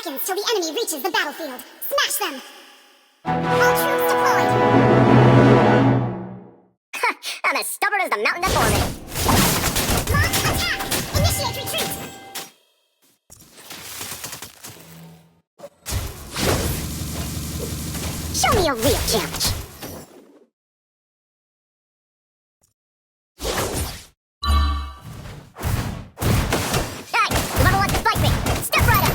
seconds till the enemy reaches the battlefield. Smash them! All troops deployed! I'm as stubborn as the mountain that bore me. Launch attack! Initiate retreat! Show me a real challenge. Hey, whoever wants to fight me, step right up.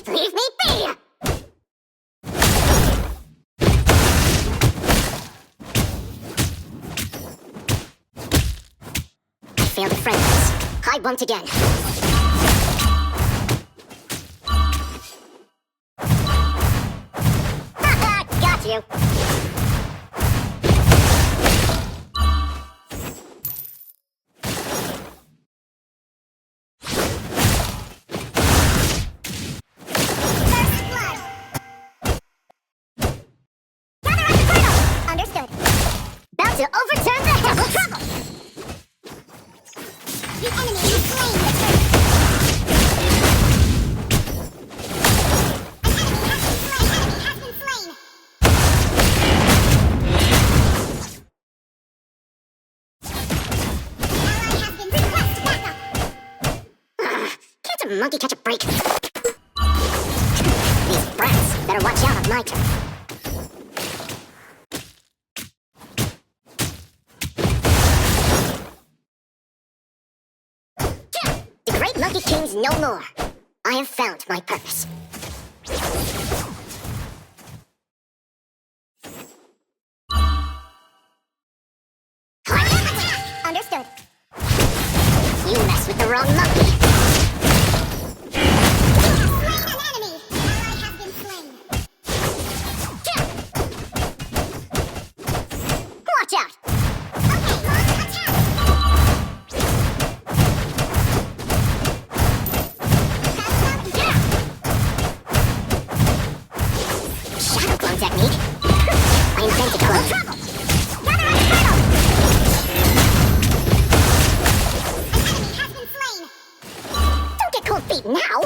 Leave me be! I failed a friend once. I won't again. Haha, got you. About to overturn the double trouble! The enemy has slain the turret! An enemy has been slain! Ally has been request backup! Can't a monkey catch a break? These brats better watch out on my turn. Monkey Kings no more. I have found my purpose. Understood. You mess with the wrong monkey. You have slain an enemy! Ally has been slain. Watch out! Okay, launch attack! Shadow clone technique. I invented clone. Trouble! Gather up the turtle! An enemy has been slain! Don't get cold feet now.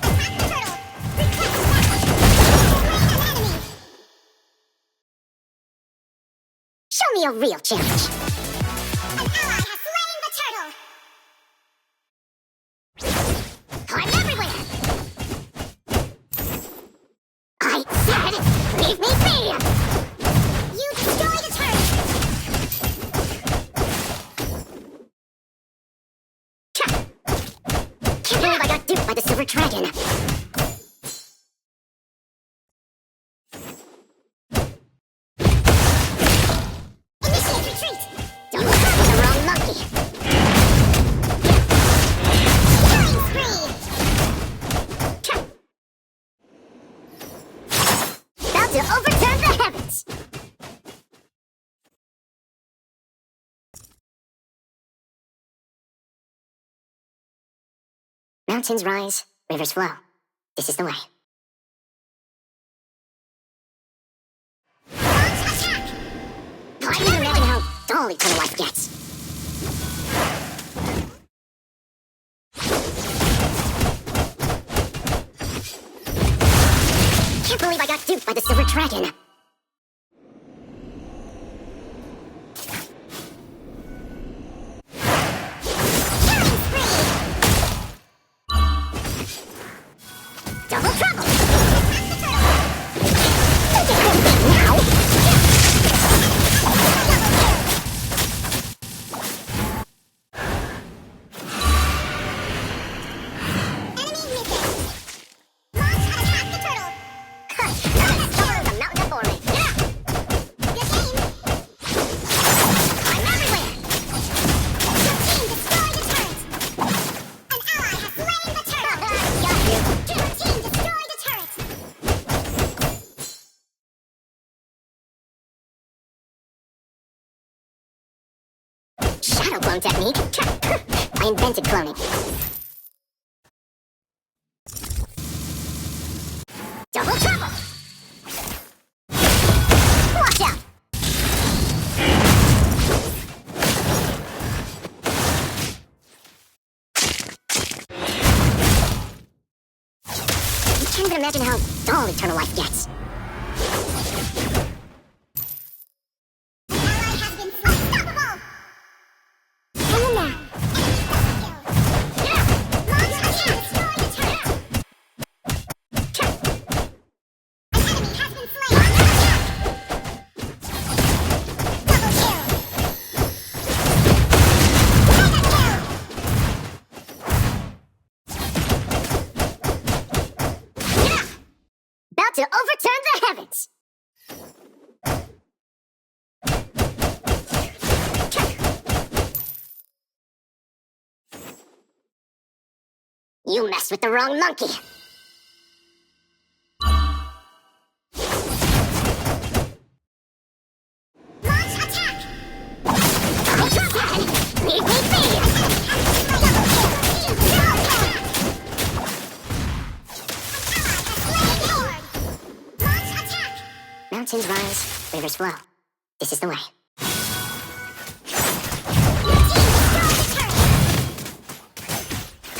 Attack the turtle! Request backup! Slain an enemy! Show me a real challenge. An ally has slain the turtle! I'm everywhere. I said, leave me be. You destroy the turret! Can't believe I got duped by the silver dragon. Initiate retreat! Double cut with the wrong monkey. Killing spree! About to overturn the heavens. Mountains rise, rivers flow. This is the way. Launch attack! I can't even imagine how dull eternal life gets. Can't believe I got duped by the silver dragon. Killing spree! Double trouble! Attack the turtle! Don't get cold feet now! Enemy missing! Launch attack the turtle! I'm as stubborn as a mountain that bore me. Shadow clone technique? I invented cloning. Double trouble! Watch out! You can't even imagine how dull eternal life gets. Ally has been unstoppable! Hang in there. Enemy double kill. Launch attack. Destroy the turret. An enemy has been slain. Launch attack. Double kill. Mega kill. About to overturn the heavens! You messed with the wrong monkey. Launch attack. Double trouble! Leave me be! Double kill. Double kill. Launch attack. Mountains rise, rivers flow. This is the way. Your team destroyed the turret.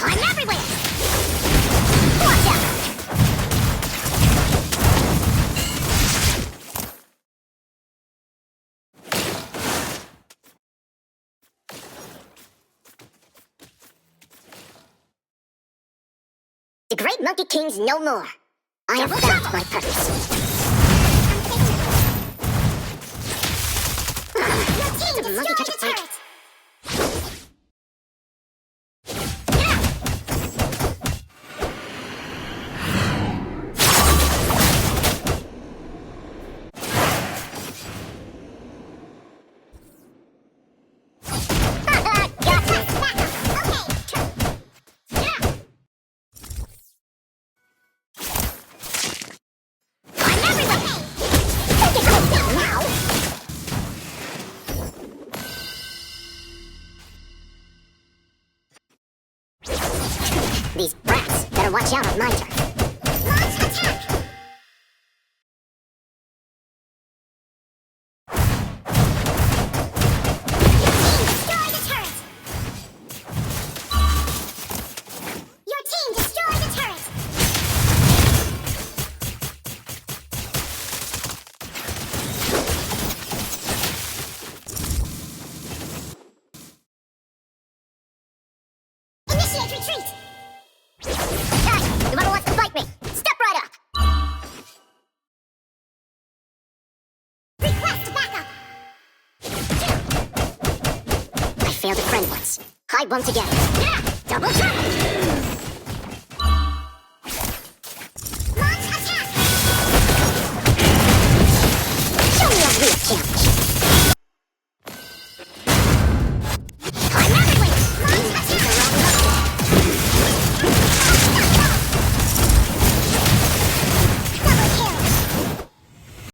I'm everywhere! Watch out! The great Monkey King's no more. I have found my purpose. Your team Did the monkey destroyed catch a the break? turret. Got me. I'm everywhere! Take it quick down now! These brats better watch out on my turn. Launch attack. Your team destroyed the turret. Initiate retreat. Hey, whoever wants to fight me, step right up! Request backup. I failed a friend once. I won't again. Double trouble!